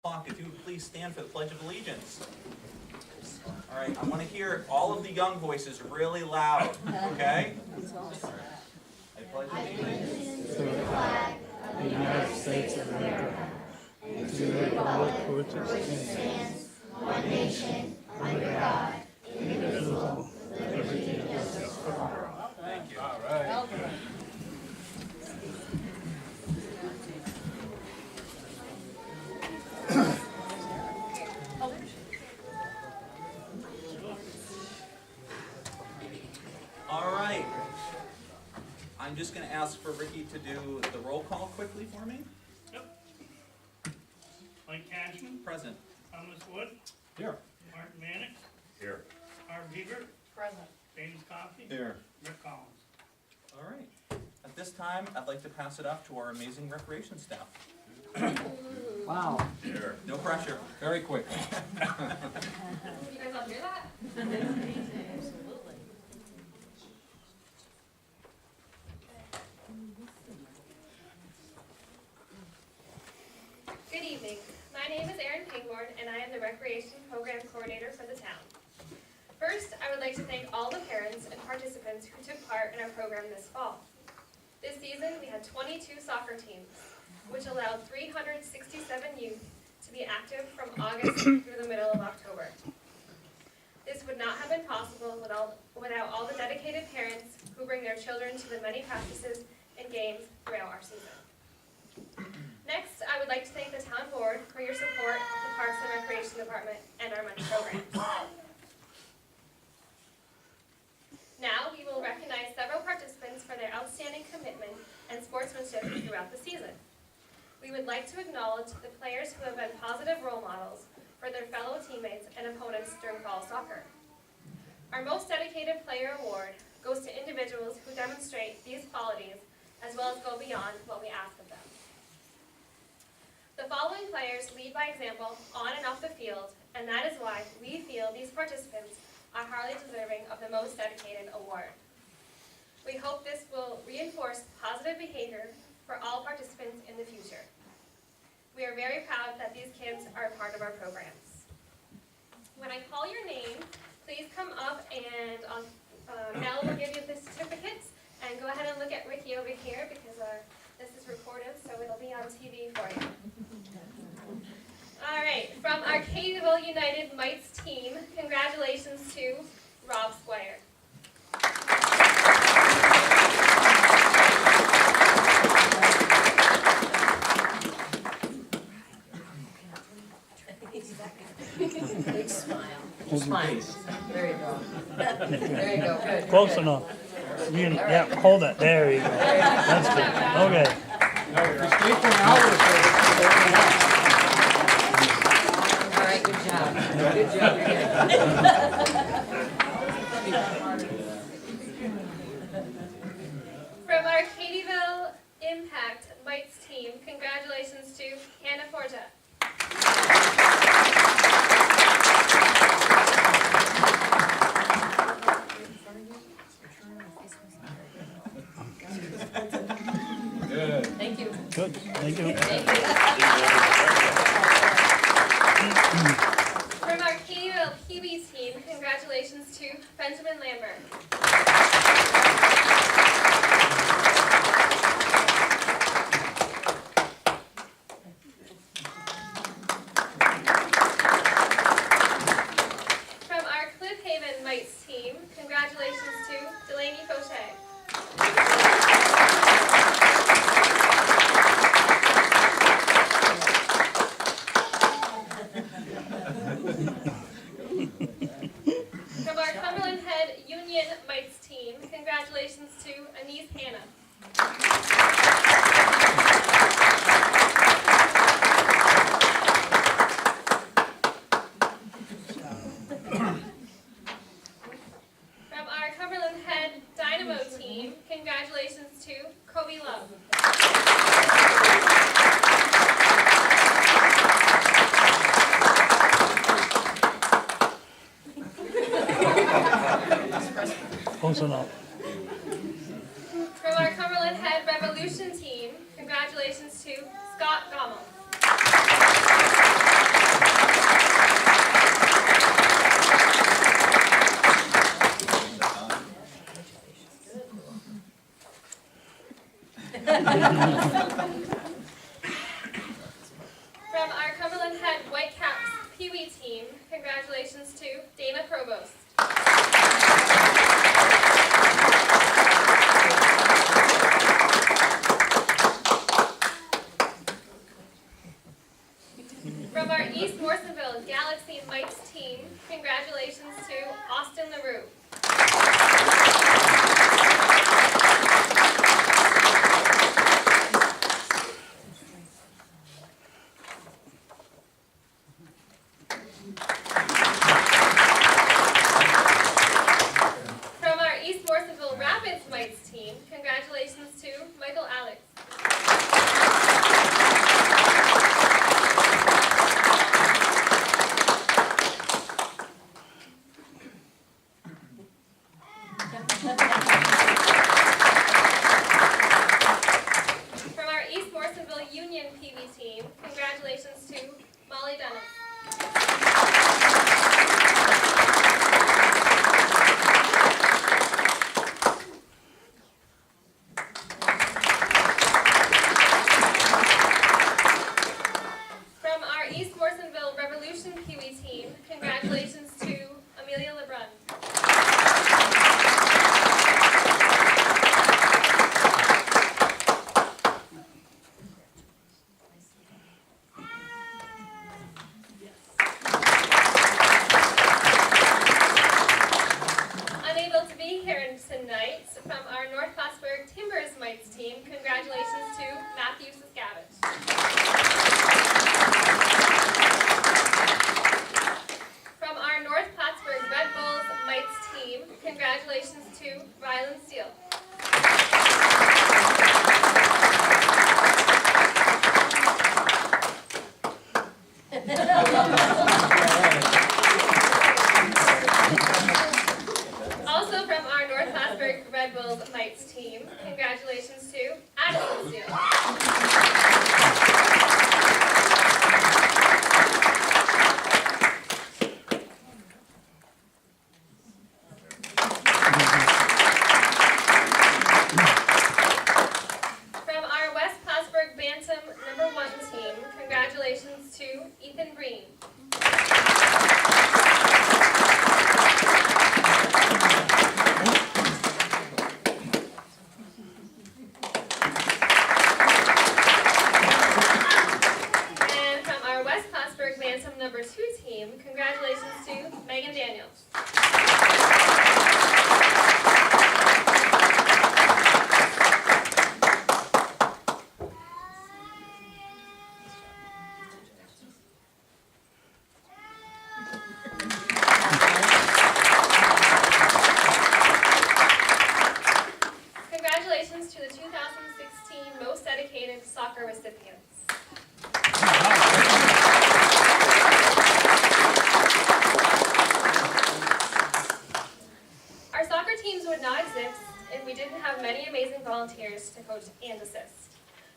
If you would please stand for the Pledge of Allegiance. All right, I want to hear all of the young voices really loud, okay? I pledge allegiance to the flag of the United States of America and to the republic for which it stands, one nation, under God, indivisible, with liberty and justice for all. Thank you. All right. All right. I'm just going to ask for Ricky to do the roll call quickly for me. Yep. Mike Cashman, Present. Thomas Wood, Here. Martin Mannix, Here. Harv Hebert, Present. James Coffey, Here. Rick Collins. All right. At this time, I'd like to pass it off to our amazing recreation staff. Wow. Here. No pressure. Very quick. You guys all hear that? Absolutely. Good evening. My name is Erin Pangborn, and I am the Recreation Program Coordinator for the town. First, I would like to thank all the parents and participants who took part in our program this fall. This season, we had 22 soccer teams, which allowed 367 youth to be active from August through the middle of October. This would not have been possible without all the dedicated parents who bring their children to the many practices and games throughout our season. Next, I would like to thank the town board for your support of the Parks and Recreation Department and our money programs. Now, we will recognize several participants for their outstanding commitment and sportsmanship throughout the season. We would like to acknowledge the players who have been positive role models for their fellow teammates and opponents during fall soccer. Our Most Dedicated Player Award goes to individuals who demonstrate these qualities as well as go beyond what we ask of them. The following players lead by example on and off the field, and that is why we feel these participants are highly deserving of the Most Dedicated Award. We hope this will reinforce positive behavior for all participants in the future. We are very proud that these kids are a part of our programs. When I call your name, please come up and Mel will give you the certificates, and go ahead and look at Ricky over here because this is recorded, so it'll be on TV for you. All right, from our Arcadiaville United Mites team, congratulations to Rob Squire. Big smile. Smile. There you go. There you go. Good. Close enough. Yeah, hold it. There you go. That's good. Okay. All right, good job. Good job. You're From our Arcadiaville Impact Mites team, congratulations to Hannah Forja. Good. Thank you. Good. Thank you. Thank you. From our Arcadiaville PB team, congratulations to Benjamin Lambert. From our Cliff Haven Mites team, congratulations to Delaney Fauché. From our Cumberland Head Union Mites team, congratulations to Anise Hanna. From our Cumberland Head Dynamo team, congratulations to Kobe Love. Close enough. From our Cumberland Head Revolution team, congratulations to Scott Gommel. Head Whitecaps Pee Wee team, congratulations to Dana Provost. From our East Morrisonville Galaxy Mites team, congratulations to Austin LaRue. From our East Morrisonville Rapids Mites team, congratulations to Michael Alex. From our East Morrisonville Union PV team, congratulations to Molly Dennis. From our East Morrisonville Revolution PV team, congratulations to Amelia LeBrun. Unable to be here tonight, from our North Plattsburgh Timbers Mites team, congratulations to Matthew Siskavich. From our North Plattsburgh Red Bulls Mites team, congratulations to Rylan Steele. Also from our North Plattsburgh Red Bulls Mites team, congratulations to Addison Steele. From our West Plattsburgh Bantam #1 team, congratulations to Ethan Green. And from our West Plattsburgh Bantam #2 team, congratulations to Megan Daniels. Congratulations to the 2016 Most Dedicated Soccer recipients. Our soccer teams would not exist if we didn't have many amazing volunteers to coach and assist.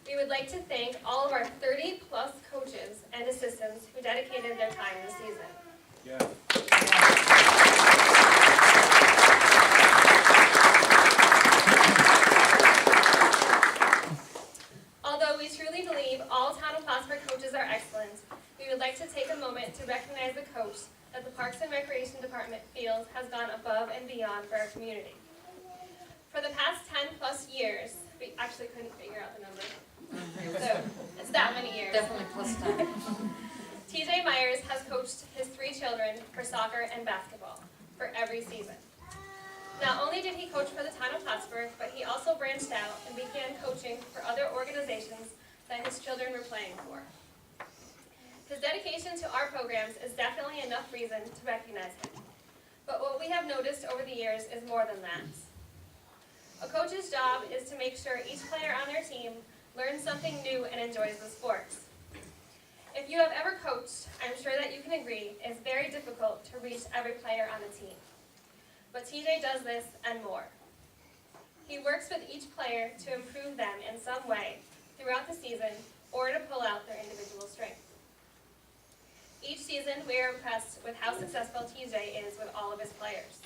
We would like to thank all of our 30-plus coaches and assistants who dedicated their time this season. Yeah. Although we truly believe all Town of Plattsburgh coaches are excellent, we would like to take a moment to recognize the coach that the Parks and Recreation Department feels has gone above and beyond for our community. For the past 10-plus years, we actually couldn't figure out the number, so it's that many years. Definitely plus 10. TJ Myers has coached his 3 children for soccer and basketball for every season. Not only did he coach for the Town of Plattsburgh, but he also branched out and began coaching for other organizations that his children were playing for. His dedication to our programs is definitely enough reason to recognize him. But what we have noticed over the years is more than that. A coach's job is to make sure each player on their team learns something new and enjoys the sport. If you have ever coached, I'm sure that you can agree it's very difficult to reach every player on the team. But TJ does this and more. He works with each player to improve them in some way throughout the season or to pull out their individual strengths. Each season, we are impressed with how successful TJ is with all of his players.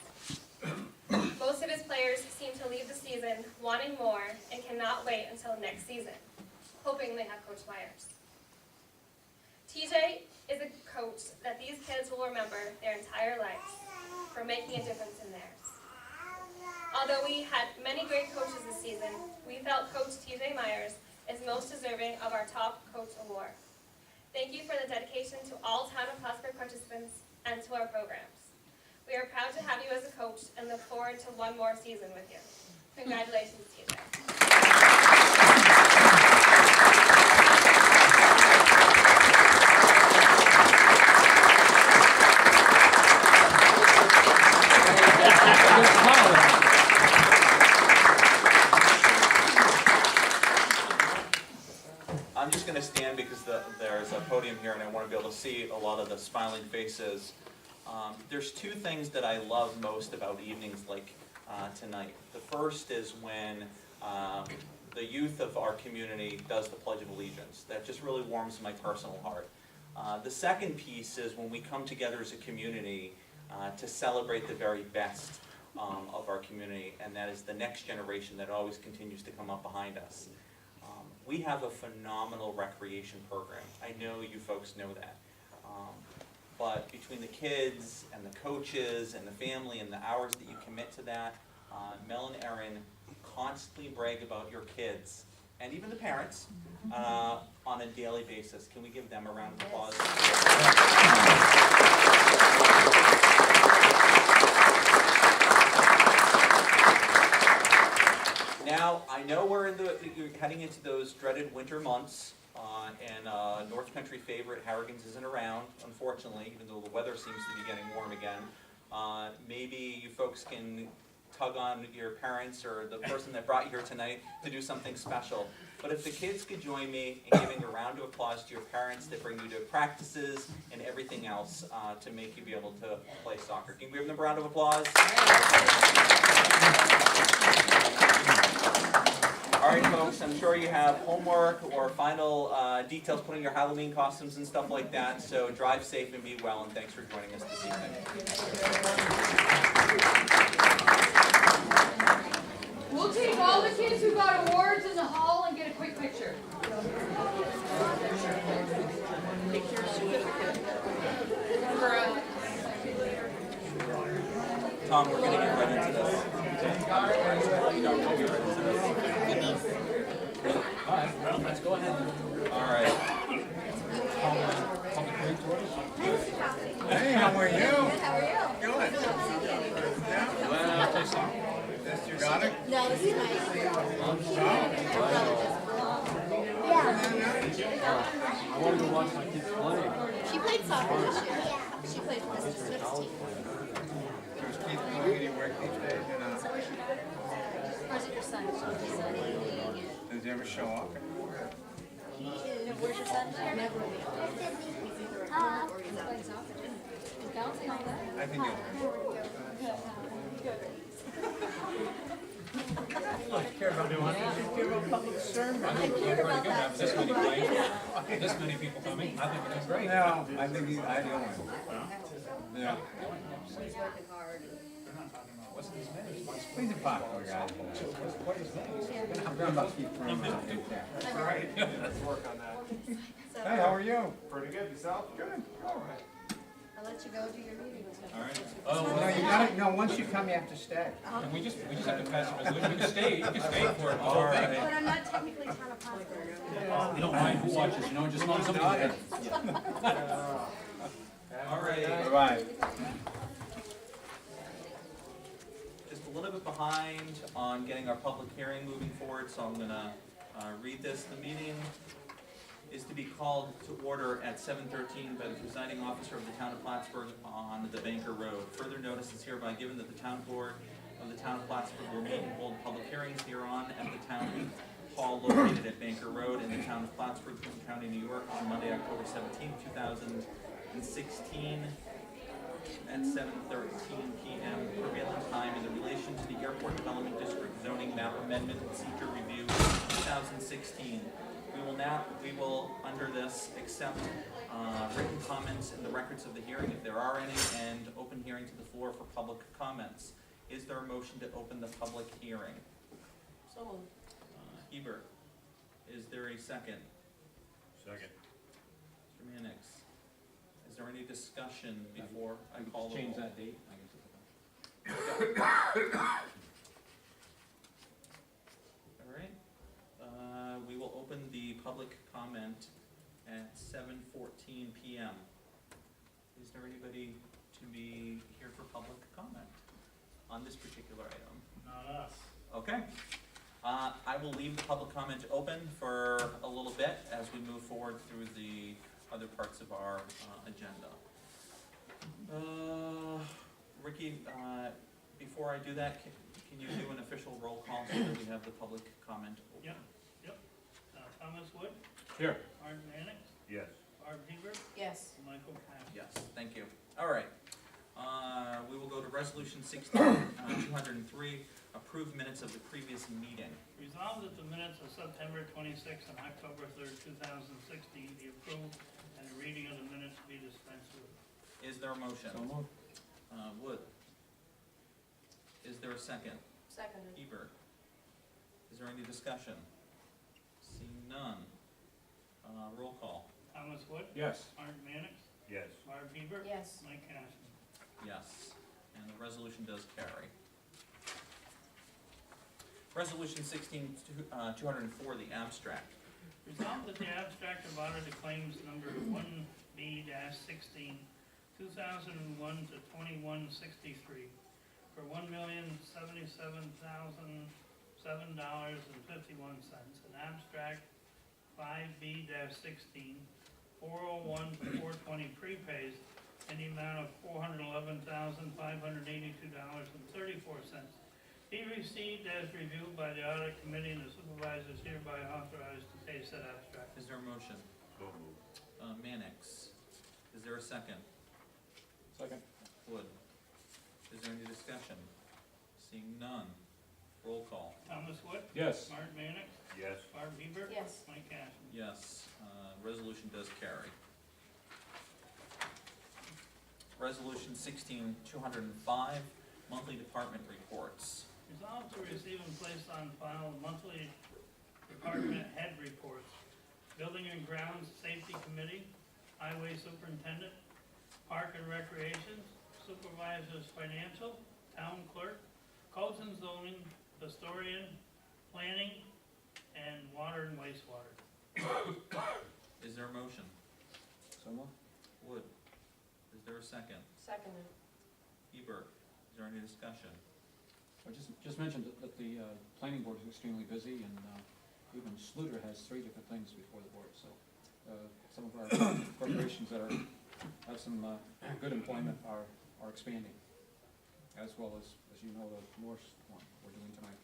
Most of his players seem to leave the season wanting more and cannot wait until next season, hoping they have Coach Myers. TJ is a coach that these kids will remember their entire lives for making a difference in theirs. Although we had many great coaches this season, we felt Coach T.J. Myers is most deserving of our Top Coach Award. Thank you for the dedication to all Town of Plattsburgh participants and to our programs. We are proud to have you as a coach and look forward to one more season with you. Congratulations, T.J. I'm just going to stand because there's a podium here and I want to be able to see a lot of the smiling faces. There's two things that I love most about evenings like tonight. The first is when the youth of our community does the Pledge of Allegiance. That just really warms my personal heart. The second piece is when we come together as a community to celebrate the very best of our community, and that is the next generation that always continues to come up behind us. We have a phenomenal recreation program. I know you folks know that. But between the kids and the coaches and the family and the hours that you commit to that, Mel and Erin constantly brag about your kids, and even the parents, on a daily basis. Can we give them a round of applause? Now, I know we're heading into those dreaded winter months, and North Country favorite Harrigan's isn't around, unfortunately, even though the weather seems to be getting warm again. Maybe you folks can tug on your parents or the person that brought you here tonight to do something special. But if the kids could join me in giving a round of applause to your parents that bring you to practices and everything else to make you be able to play soccer. Can we give them a round of applause? All right, folks, I'm sure you have homework or final details putting your Halloween costumes and stuff like that, so drive safe and be well, and thanks for joining us this evening. We'll take all the kids who got awards in the hall and get a quick picture. Tom, we're going to get right into this. Well, let's go ahead. All right. Hey, how are you? How are you? Good. This you got it? No, this is my. Yeah. I wanted to watch my kids play. She played soccer this year. She played for the Smiths team. Does Keith go any work these days? Or is it your son? Does he ever show up? Where's your son? Never will be. Or he's playing soccer. He's bouncing on that. I think he'll. I care about public service. I care about that. This many people coming. I think it's great. No, I think he's ideal. Yeah. He's working hard. What's his name? He's a popular guy. What is his name? I'm going to keep throwing him out. Right. Let's work on that. So Hey, how are you? Pretty good. Yourself? Good. All right. I'll let you go do your meeting. All right. No, you gotta, no, once you come, you have to stay. And we just have to pass a resolution. You can stay for it. All right. But I'm not technically Town of Plattsburgh. You don't mind who watches, just as long as somebody's there. All right. Bye-bye. Just a little bit behind on getting our public hearing moving forward, so I'm going to read this. The meeting is to be called to order at 7:13 by the presiding officer of the Town of Plattsburgh on the Banker Road. Further notice is hereby given that the Town Board of the Town of Plattsburgh will meet and hold public hearings hereon at the Town Hall located at Banker Road in the Town of Plattsburgh, Clinton County, New York, on Monday, October 17, 2016, at 7:13 p.m. prevailing time in relation to the Airport Development District Zoning Map Amendment and Seeker Review 2016. We will, under this, accept written comments in the records of the hearing, if there are any, and open hearing to the floor for public comments. Is there a motion to open the public hearing? So, Hebert, is there a second? Second. Mr. Mannix, is there there any discussion before I call the roll? Change that date, I guess. All right, we will open the public comment at 7:14 PM. Is there anybody to be here for public comment on this particular item? Not us. Okay. I will leave the public comment open for a little bit as we move forward through the other parts of our agenda. Ricky, before I do that, can you do an official roll call so that we have the public comment open? Yep. Thomas Wood, Here. Art Mannix, Yes. Barb Hebert, Yes. Michael Cash. Yes, thank you. All right. We will go to resolution 16-203, approve minutes of the previous meeting. Resolved that the minutes of September 26th and October 3rd, 2016 be approved and the reading of the minutes be dispensed with. Is there a motion? So moved. Wood. Is there a second? Seconded. Hebert. Is there any discussion? Seeing none. Roll call. Thomas Wood, Yes. Art Mannix, Yes. Barb Hebert. Yes. Mike Cash. Yes, and the resolution does carry. Resolution 16-204, the abstract. Resolved that the abstract of audited claims number 1B-16, 2001 to 2163 for $1,077,007.51. An abstract 5B-16, 401 to 420 prepays in the amount of $411,582.34. Be received as reviewed by the audit committee, and the supervisors hereby authorized to pay said abstract. Is there a motion? So moved. Mannix. Is there a second? Second. Wood. Is there any discussion? Seeing none. Roll call. Thomas Wood, Yes. Art Mannix, Yes. Barb Hebert. Yes. Mike Cash. Yes, resolution does carry. Resolution 16-205, monthly department reports. Resolved to receive and place on file the monthly department head reports. Building and Grounds Safety Committee, Highway Superintendent, Park and Recreation, Supervisors Financial, Town Clerk, Codes and Zoning, Historian, Planning, and Water and Wastewater. Is there a motion? So moved. Wood. Is there a second? Seconded. Hebert. Is there any discussion? I just mentioned that the planning board is extremely busy, and even Schluter has 3 different things before the board, so some of our corporations that have some good employment are expanding, as well as you know, the Norse one we're doing tonight.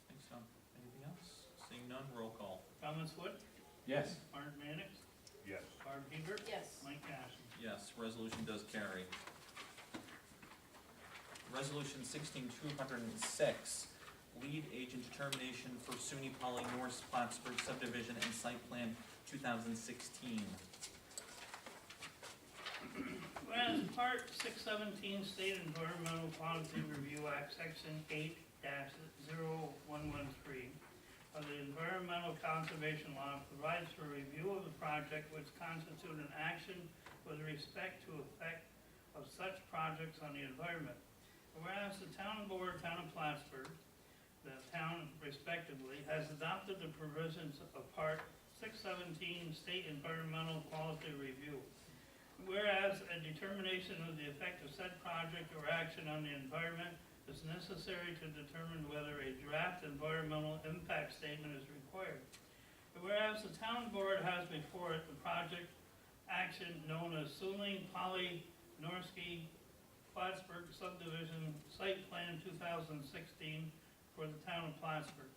Thanks, Tom. Anything else? Seeing none, roll call. Thomas Wood, Yes. Art Mannix, Yes. Barb Hebert. Yes. Mike Cash. Yes, resolution does carry. Resolution 16-206, lead agent determination for SUNY Poly North Plattsburgh subdivision and site plan 2016. Whereas Part 617 State Environmental Quality Review Act, Section 8-0113 of the Environmental Conservation Law provides for review of the project which constitute an action with respect to effect of such projects on the environment. Whereas the Town Board, Town of Plattsburgh, the town respectively, has adopted the provisions of Part 617 State Environmental Quality Review. Whereas a determination of the effect of said project or action on the environment is necessary to determine whether a draft environmental impact statement is required. Whereas the town board has before it the project action known as SUNY Poly Norski Plattsburgh Subdivision Site Plan 2016 for the town of Plattsburgh.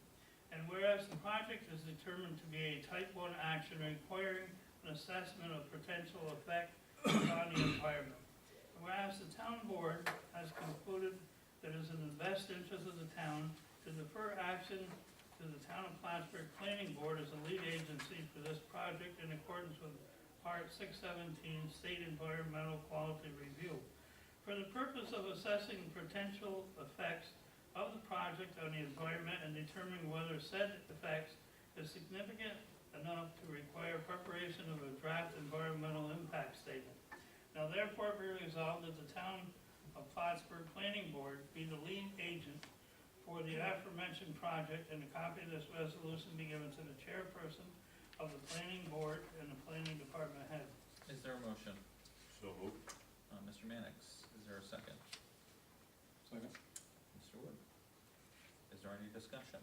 And whereas the project is determined to be a type 1 action requiring an assessment of potential effect on the environment. Whereas the town board has concluded that it is in the best interest of the town to defer action to the Town of Plattsburgh Planning Board as a lead agency for this project in accordance with Part 617 State Environmental Quality Review. For the purpose of assessing potential effects of the project on the environment and determining whether said effects is significant enough to require preparation of a draft environmental impact statement. therefore be resolved that the Town of Plattsburgh Planning Board be the lead agent for the aforementioned project, and a copy of this resolution be given to the chairperson of the planning board and the planning department head. Is there a motion? So moved. Mr. Mannix, is there a second? Second. Mr. Wood? Is there any discussion?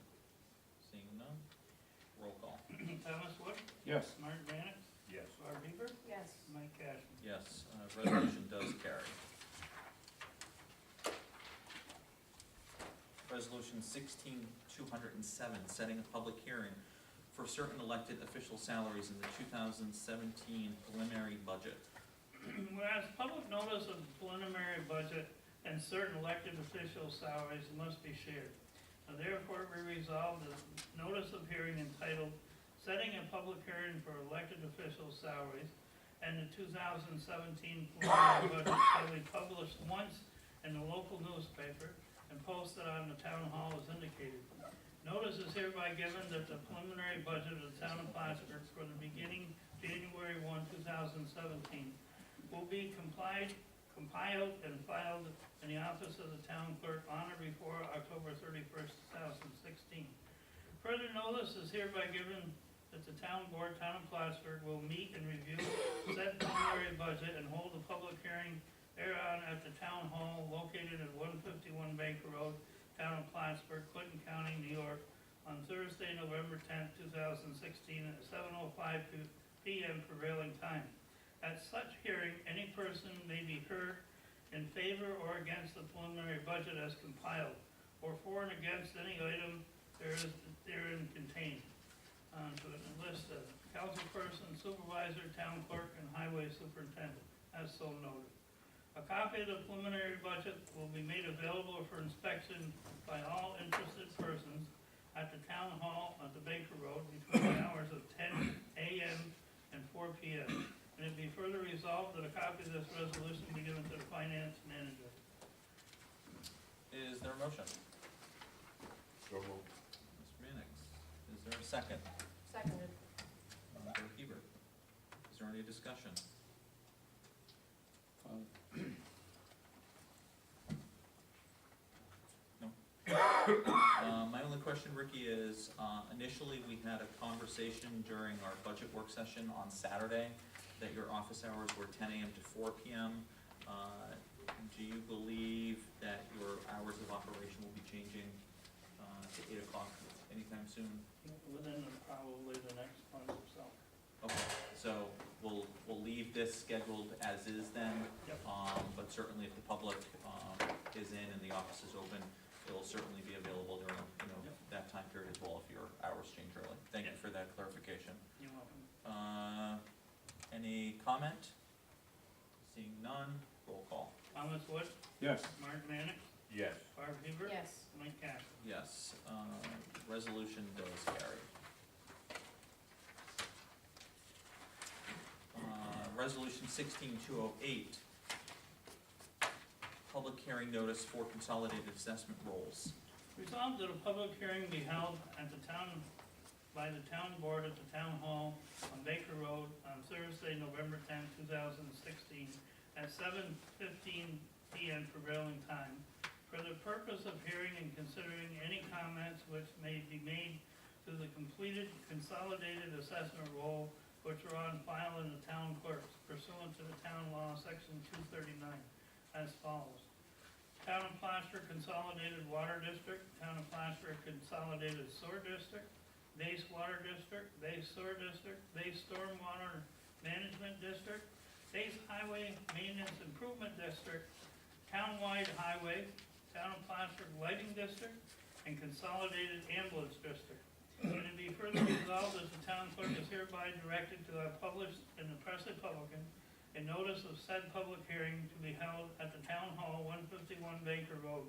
Seeing none, roll call. Thomas Wood, Yes. Martin Mannix, Yes. Barb Heber, Yes. Mike Cashman. Yes, resolution does carry. Resolution 16207, setting a public hearing for certain elected official salaries in the 2017 preliminary budget. Whereas public notice of the preliminary budget and certain elected official salaries must be shared. Now therefore be resolved that notice of hearing entitled Setting a Public Hearing for Elected Official Salaries and the 2017 preliminary budget shall be published once in the local newspaper and posted on the town hall as indicated. Notice is hereby given that the preliminary budget of the town of Plattsburgh for the beginning January 1, 2017 will be compiled and filed in the office of the town clerk on or before October 31st, 2016. Further notice is hereby given that the town board, Town of Plattsburgh, will meet and review said preliminary budget and hold a public hearing thereon at the town hall located at 151 Baker Road, Town of Plattsburgh, Clinton County, New York, on Thursday, November 10th, 2016 at 7:05 p.m. prevailing time. At such hearing, any person may be heard in favor or against the preliminary budget as compiled, or for and against any item therein contained. To the list of councilperson, supervisor, town clerk, and highway superintendent, as so noted. A copy of the preliminary budget will be made available for inspection by all interested persons at the town hall at the Baker Road between the hours of 10 a.m. and 4 p.m. And it be further resolved that a copy of this resolution be given to the finance manager. Is there a motion? So moved. Mr. Mannix, is there a second? Seconded. Mr. Hebert, is there any discussion? No? My only question, Ricky, is initially we had a conversation during our budget work session on Saturday that your office hours were 10 a.m. to 4 p.m. Do you believe that your hours of operation will be changing to 8 o'clock anytime soon? Within probably the next month or so. Okay, so we'll leave this scheduled as is then. Yep. But certainly if the public is in and the office is open, it'll certainly be available during, Yep. that time period as well if your hours change early. Thank you Yep. for that clarification. You're welcome. Any comment? Seeing none, roll call. Thomas Wood, Yes. Mark Mannix, Yes. Barb Heber. Yes. Mike Cashman. Yes, resolution does carry. Resolution 16208, public hearing notice for consolidated assessment rolls. Resolved that a public hearing be held at the by the town board at the town hall on Baker Road on Thursday, November 10th, 2016 at 7:15 p.m. prevailing time for the purpose of hearing and considering any comments which may be made to the completed consolidated assessment roll which are on file in the town clerks pursuant to the town law, section 239, as follows. Town of Plattsburgh Consolidated Water District, Town of Plattsburgh Consolidated Sewer District, Base Water District, Base Sewer District, Base Stormwater Management District, Base Highway Maintenance Improvement District, Townwide Highway, Town of Plattsburgh Lighting District, and Consolidated Ambulance District. And it be further resolved that the town clerk is hereby directed to have published in the Press Republican a notice of said public hearing to be held at the Town Hall, 151 Baker Road.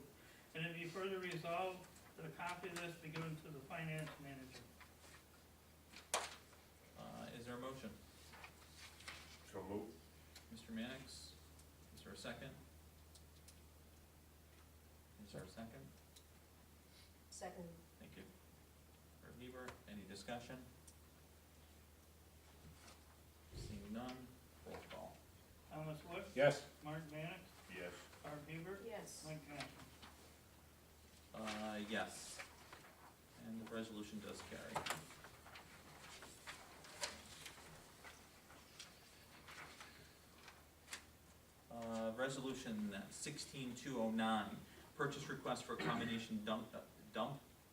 And it be further resolved that a copy of this be given to the finance manager. Is there a motion? So moved. Mr. Mannix, is there a second? Is there a second? Second. Thank you. Herb Hebert, any discussion? Seeing none, roll call. Thomas Wood, Yes. Mark Mannix, Yes. Barb Hebert, Yes. Mike Kashner. Yes. And the resolution does carry. Resolution 16209, purchase request for a combination dump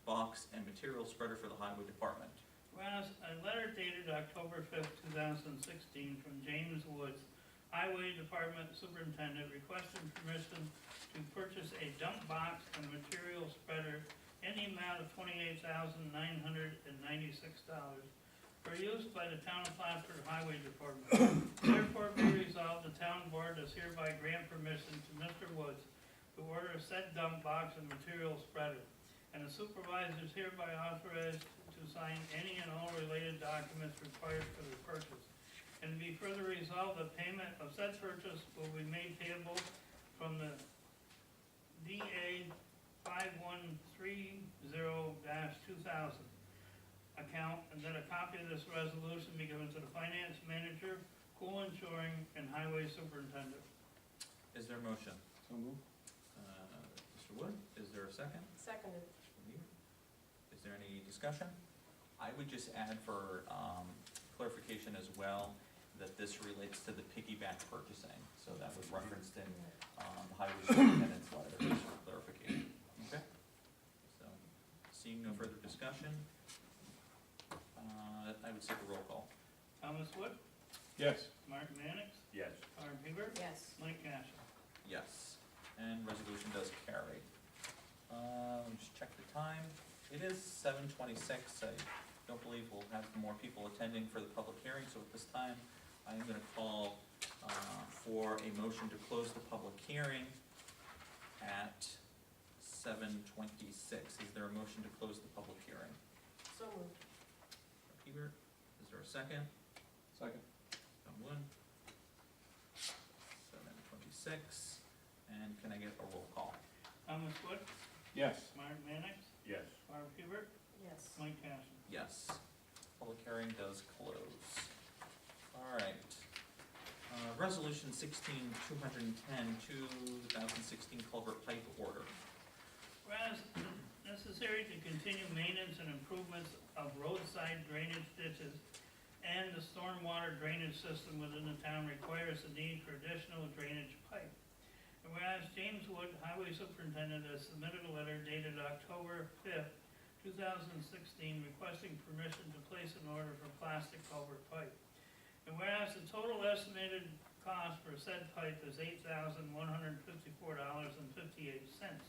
box and material spreader for the highway department. Whereas a letter dated October 5th, 2016 from James Woods, Highway Department Superintendent, requesting permission to purchase a dump box and material spreader in the amount of $28,996 for use by the Town of Plattsburgh Highway Department. Therefore be resolved, the town board does hereby grant permission to Mr. Woods to order said dump box and material spreader, and the supervisor is hereby authorized to sign any and all related documents required for the purchase. And to be further resolved, the payment of said purchase will be made payable from the DA 5130-2000 account, and that a copy of this resolution be given to the finance manager, pool insuring, and highway superintendent. Is there a motion? So moved. Mr. Wood, is there a second? Seconded. Is there any discussion? I would just add for clarification as well, that this relates to the piggyback purchasing, so that was referenced in the highway superintendent's letter, just for clarification. Okay? So, seeing no further discussion, I would take a roll call. Thomas Wood, Yes. Mark Mannix, Yes. Barb Hebert, Yes. Mike Kashner. Yes, and resolution does carry. Let me just check the time. It is 7:26. I don't believe we'll have more people attending for the public hearing, so at this time, I am gonna call for a motion to close the public hearing at 7:26. Is there a motion to close the public hearing? So moved. Hebert, is there a second? Second. John Wood. 7:26, and can I get a roll call? Thomas Wood, Yes. Mark Mannix, Yes. Barb Hebert, Yes. Mike Kashner. Yes. Public hearing does close. All right. Resolution 16210, 2016 culvert pipe order. Whereas necessary to continue maintenance and improvements of roadside drainage ditches and the stormwater drainage system within the town requires the need for additional drainage pipe. And whereas James Wood, Highway Superintendent, has submitted a letter dated October 5th, 2016, requesting permission to place an order for plastic culvert pipe. And whereas the total estimated cost for said pipe is $8,154.58.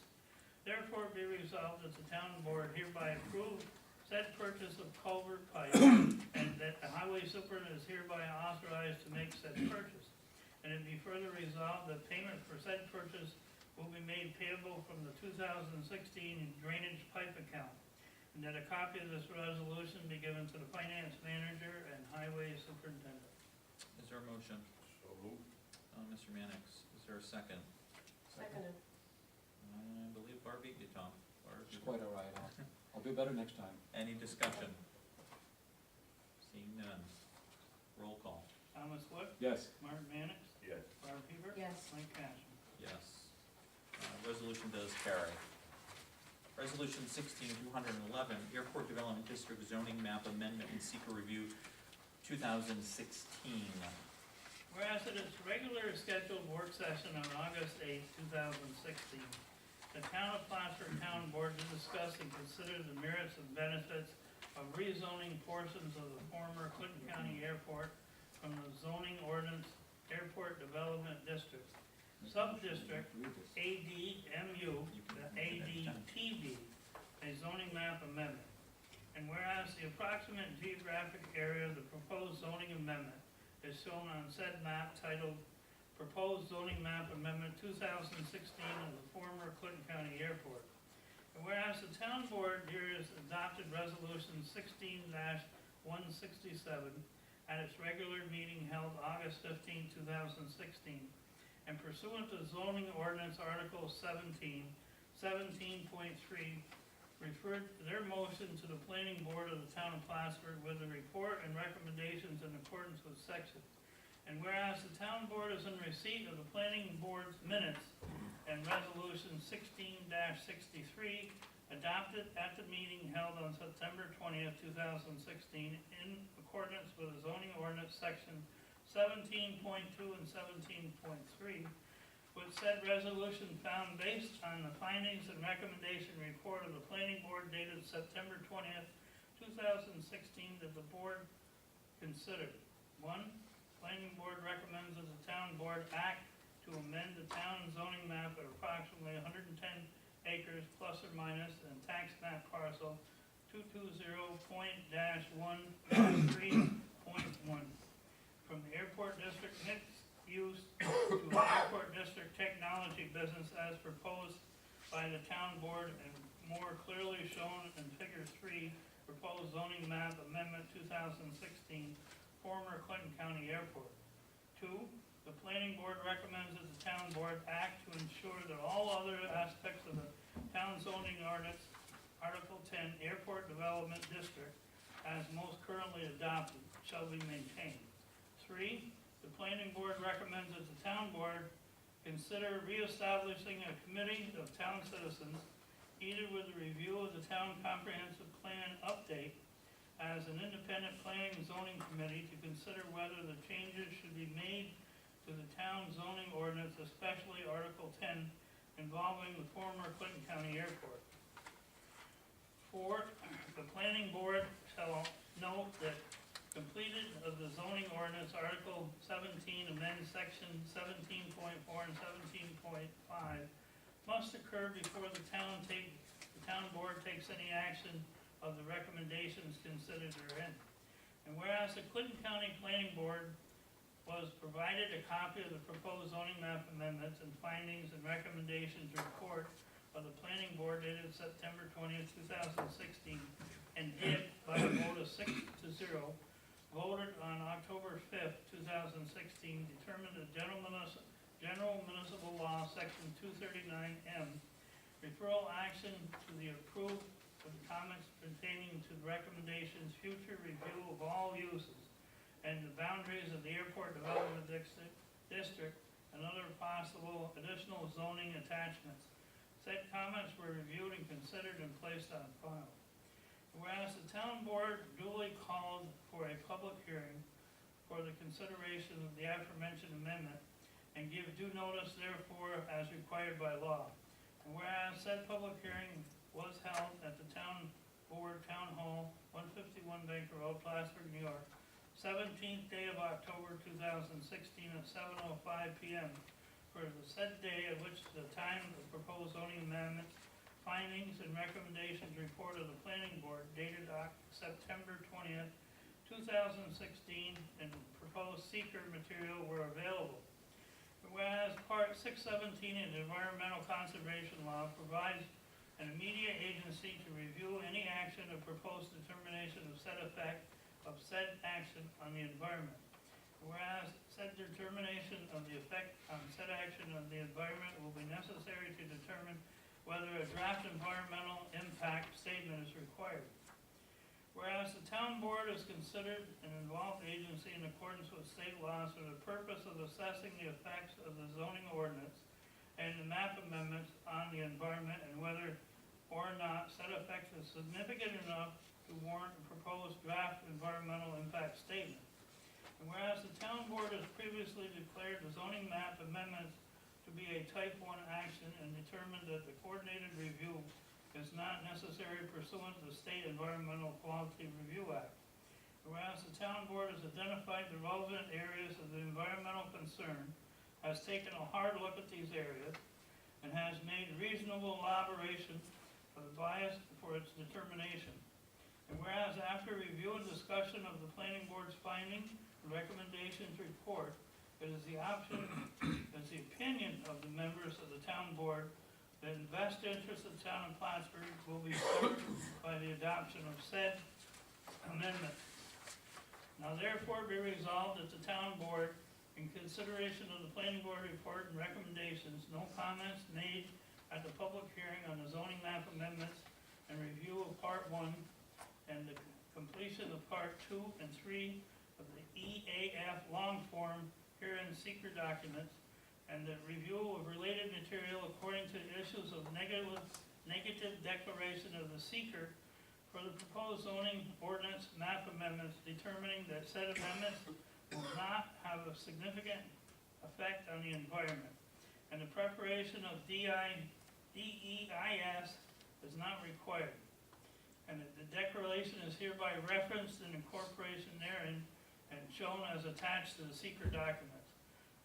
Therefore be resolved that the town board hereby approve said purchase of culvert pipe, and that the highway superintendent is hereby authorized to make said purchase. And it be further resolved that payment for said purchase will be made payable from the 2016 drainage pipe account, and that a copy of this resolution be given to the finance manager and highway superintendent. Is there a motion? So moved. Mr. Mannix, is there a second? Seconded. I believe Barb beat you, Tom. Barb, It's quite all right. I'll do better next time. any discussion? Seeing none. Roll call. Thomas Wood, Yes. Mark Mannix, Yes. Barb Hebert, Yes. Mike Kashner. Yes. Resolution does carry. Resolution 16211, Airport Development District Zoning Map Amendment and Seeker Review 2016. Whereas at its regular scheduled work session on August 8, 2016, the Town of Plattsburgh Town Board to discuss and consider the merits and benefits of rezoning portions of the former Clinton County Airport from the zoning ordinance Airport Development District, Sub-District Read this. ADMU, the ADTD, a zoning map amendment. And whereas the approximate geographic area of the proposed zoning amendment is shown on said map titled Proposed Zoning Map Amendment 2016 of the former Clinton County Airport. And whereas the town board here has adopted resolution 16-167 at its regular meeting held August 15, 2016, and pursuant to zoning ordinance article 17.3, referred their motion to the planning board of the town of Plattsburgh with a report and recommendations in accordance with section. And whereas the town board is in receipt of the planning board's minutes and resolution 16-63 adopted at the meeting held on September 20th, 2016 in accordance with the zoning ordinance section 17.2 and 17.3, with said resolution found based on the findings and recommendation report of the planning board dated September 20th, 2016 that the board considered. 1. Planning board recommends that the town board act to amend the town zoning map at approximately 110 acres plus or minus and tax map parcel 220.1-3.1 from the airport district mixed use to an airport district technology business as proposed by the town board and more clearly shown in figure 3, proposed zoning map amendment 2016, former Clinton County Airport. 2. The planning board recommends that the town board act to ensure that all other aspects of the town zoning ordinance, Article 10, Airport Development District, as most currently adopted, shall be maintained. 3. The planning board recommends that the town board consider reestablishing a committee of town citizens, either with a review of the town comprehensive plan update as an independent planning and zoning committee to consider whether the changes should be made to the town zoning ordinance, especially Article 10 involving the former Clinton County Airport. 4. The planning board shall note that completed of the zoning ordinance Article 17 amends section 17.4 and 17.5 must occur before the town board takes any action of the recommendations considered therein. And whereas the Clinton County Planning Board was provided a copy of the proposed zoning map amendments and findings and recommendations report of the planning board dated September 20th, 2016, and did, by a vote of 6-0, voted on October 5th, 2016, determined that General Municipal Law, Section 239M, referral action to the approved of the comments pertaining to the recommendations, future review of all uses, and the boundaries of the airport development district, and other possible additional zoning attachments. Said comments were reviewed and considered and placed on file. Whereas the town board duly called for a public hearing for the consideration of the aforementioned amendment and give due notice therefore as required by law. And whereas said public hearing was held at the town board town hall, 151 Banker Road, Plattsburgh, New York, 17th day of October 2016 at 7:05 p.m. for the said day at which the time of the proposed zoning amendment findings and recommendations report of the planning board dated September 20th, 2016, and proposed seeker material were available. Whereas Part 617 of the Environmental Conservation Law provides an immediate agency to review any action or proposed determination of said effect of said action on the environment. Whereas said determination of the effect on said action on the environment will be necessary to determine whether a draft environmental impact statement is required. Whereas the town board is considered an involved agency in accordance with state laws for the purpose of assessing the effects of the zoning ordinance and the map amendments on the environment and whether or not said effects is significant enough to warrant a proposed draft environmental impact statement. And whereas the town board has previously declared the zoning map amendments to be a type 1 action and determined that the coordinated review is not necessary pursuant to the State Environmental Quality Review Act. Whereas the town board has identified the relevant areas of the environmental concern, has taken a hard look at these areas, and has made reasonable elaboration of the bias for its determination. And whereas after review and discussion of the planning board's finding and recommendations report, it is the opinion of the members of the town board that in the best interest of the town of Plattsburgh will be served by the adoption of said amendment. Now therefore be resolved that the town board, in consideration of the planning board report and recommendations, no comments made at the public hearing on the zoning map amendments and review of Part 1 and the completion of Part 2 and 3 of the EAF long form herein secret documents, and the review of related material according to the issues of negative declaration of the seeker for the proposed zoning ordinance map amendments, determining that said amendments will not have a significant effect on the environment, and the preparation of DEIS is not required, and that the declaration is hereby referenced in incorporation therein and shown as attached to the secret documents.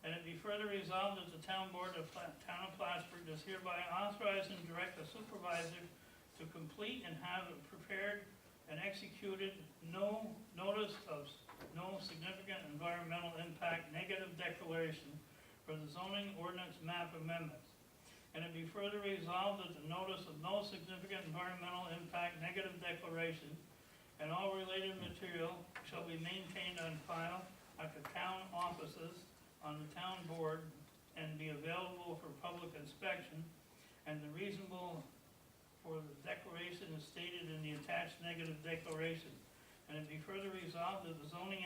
And it be further resolved that the town board of Town of Plattsburgh does hereby authorize and direct the supervisor to complete and have prepared and executed no notice of no significant environmental impact negative declaration for the zoning ordinance map amendments. And it be further resolved that the notice of no significant environmental impact negative declaration and all related material shall be maintained on file at the town offices on the town board and be available for public inspection, and the reasonable for the declaration is stated in the attached negative declaration. And it be further resolved that the zoning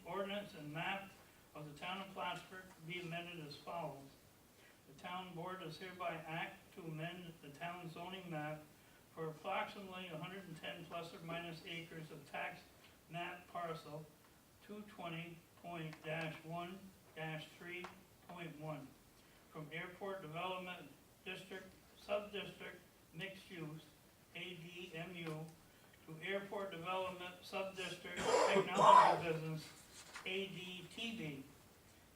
ordinance and map of the town of Plattsburgh be amended as follows. The town board does hereby act to amend the town zoning map for approximately 110 plus or minus acres of tax map parcel 220.1-3.1 from Airport Development District, Sub-District, Mixed Use, ADMU, to Airport Development Sub-District, Technology Business, ADTB.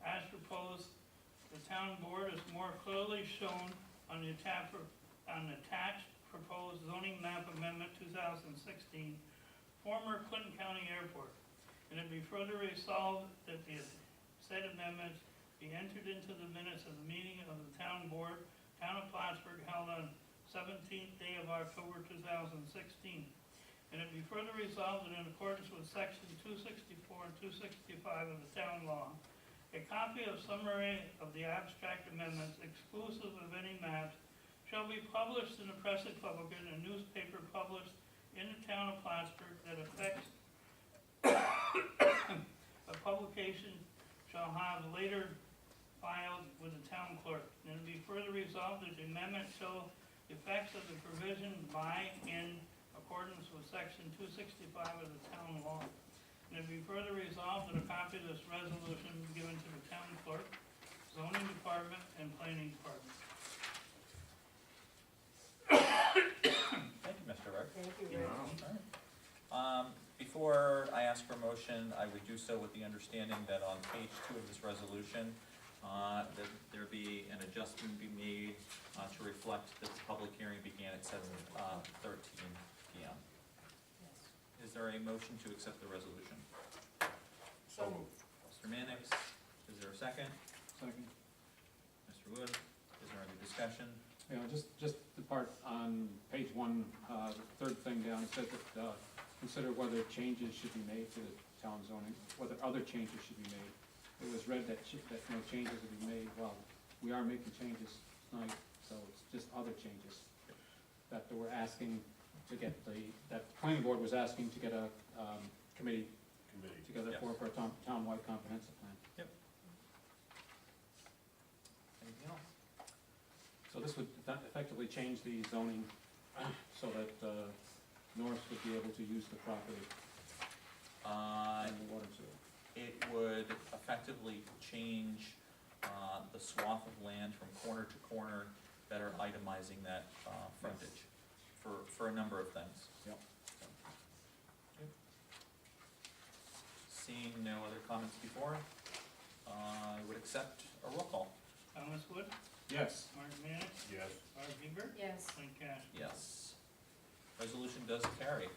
As proposed, the town board is more clearly shown on the attached proposed zoning map amendment 2016, former Clinton County Airport. And it be further resolved that the said amendments be entered into the minutes of the meeting of the town board, Town of Plattsburgh, held on 17th day of October 2016. And it be further resolved that in accordance with section 264 and 265 of the town law, a copy of summary of the abstract amendments exclusive of any maps shall be published in the Press Republican, a newspaper published in the town of Plattsburgh that affects a publication shall have later filed with the town clerk. And it be further resolved that the amendment show the effects of the provision by in accordance with section 265 of the town law. And it be further resolved that a copy of this resolution be given to the town clerk, zoning department, and planning department. Thank you, Mr. Rick. Thank you, Rick. Before I ask for a motion, I would do so with the understanding that on page 2 of this resolution, that there be an adjustment be made to reflect that the public hearing began at 7:13 p.m. Yes. Is there a motion to accept the resolution? So moved. Mr. Mannix, is there a second? Second. Mr. Wood, is there any discussion? Yeah, just the part on page 1, the third thing down, it says that, consider whether changes should be made to the town zoning, whether other changes should be made. It was read that no changes would be made. Well, we are making changes tonight, so it's just other changes that we're asking to get that planning board was asking to get a, committee together Yes. for a town-wide comprehensive plan. Anything else? So this would effectively change the zoning so that, Norris would be able to use the property and the water sewer. It would effectively change the swath of land from corner to corner, better itemizing that frontage for a number of things. Yep. Yep. Seeing no other comments before, I would accept a roll call. Thomas Wood, Yes. Mark Mannix, Yes. Barb Hebert, Yes. Lynn Cash. Yes. Resolution does carry.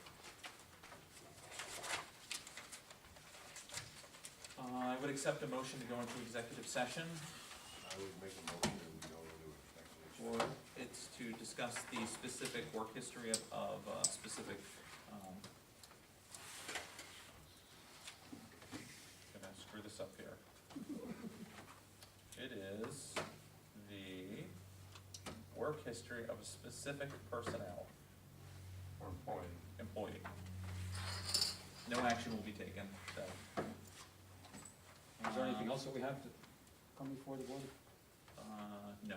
I would accept a motion to go into executive session, I would make a motion that we go into executive or it's to discuss the specific work history of specific, gonna screw this up here. It is the work history of a specific personnel, or employee. No action will be taken, so. Is there anything else that we have to come before the board? No.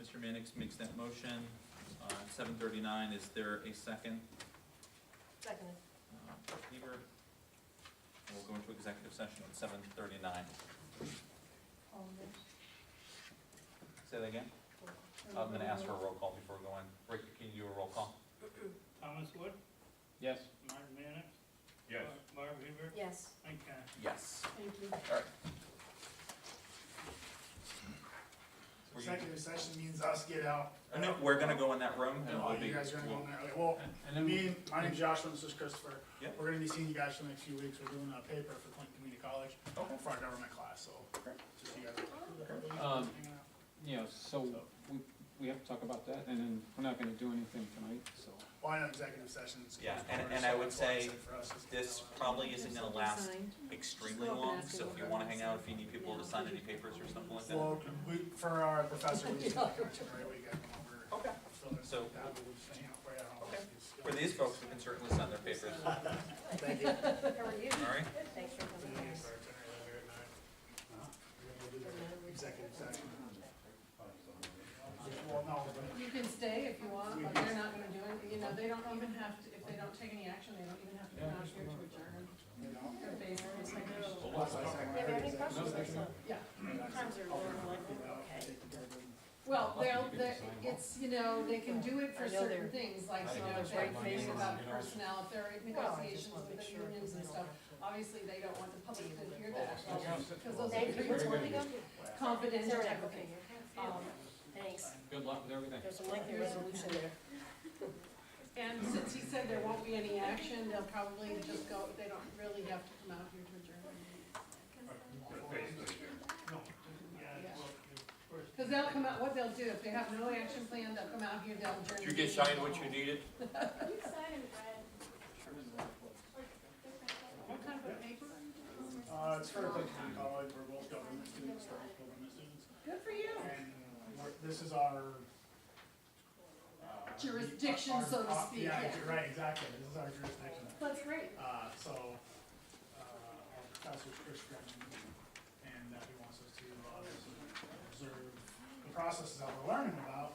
Mr. Mannix makes that motion, 7:39, is there a second? Second. Hebert. We'll go into executive session at 7:39. Say that again? I'm gonna ask for a roll call before we go in. Rick, can you do a roll call? Thomas Wood, Yes. Martin Mannix, Yes. Barb Hebert, Yes. Mike Kane. Yes. Thank you. All right. Were you- Executive session means us get out. No, we're gonna go in that room and Oh, we'll be. you guys are gonna go in there, okay, well, And then, my name's Joshua, this is Christopher. Yep. We're gonna be seeing you guys for the next few weeks, we're doing a paper for Clinton Community College Okay. for our government class, so. Just you guys. yeah, so we have to talk about that, and then we're not gonna do anything tonight, so. Well, I know executive sessions. Yeah, close and quarters, I so would that's why I say said for us, just get This out. probably isn't gonna last Signed. extremely long, so if you wanna hang out, if you need people to sign any papers or something like that. Well, for our professor, we just like itinerary, we got them over. Okay. So- that we'll just hang out for, I don't know. Okay. For these folks, we can certainly sign their papers. All Thank you. How are you? right? Thanks for coming. Thanks, our itinerary later tonight. We're gonna do the executive session. Well, no, but You can stay if you want, but they're not gonna do anything, you know, they don't even have to, if they don't take any action, they don't even have to come out here to adjourn. you know. They're basically saying, Last I said, Do you have any questions? yeah. Times are going like, okay. Well, it's, you know, they can do it for I know certain they're- things, like, I you know know, if they're they're very thinking famous. about personnel, if they're in Well, I negotiations just wanna with make the sure, unions and stuff. Obviously, they don't want the public to hear that, because those Thank you. are What's very one again? confidential Sarah, type of okay. thing. Thanks. Good luck with everything. There's some lengthy resolution there. And since he said there won't be any action, they'll probably just go, they don't really have to come out here to adjourn. Yeah, well, the first. Because they'll come out, what they'll do, if they have no action plan, they'll come out here, they'll adjourn. Did you get signed what you needed? You sign in red. What kind of a paper? It's for Clinton Community College, we're both government students, they're both government students. Good for you. And this is our. Jurisdiction, so to speak, Yeah, yeah. right, exactly, this is our jurisdiction. That's great. Our professor's Christian, and he wants us to observe the processes that we're learning about,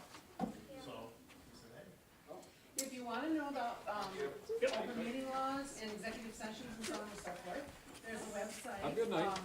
so he said, hey. If you want to know about open meeting laws and executive sessions and so on and so forth, there's a website. Have a good night.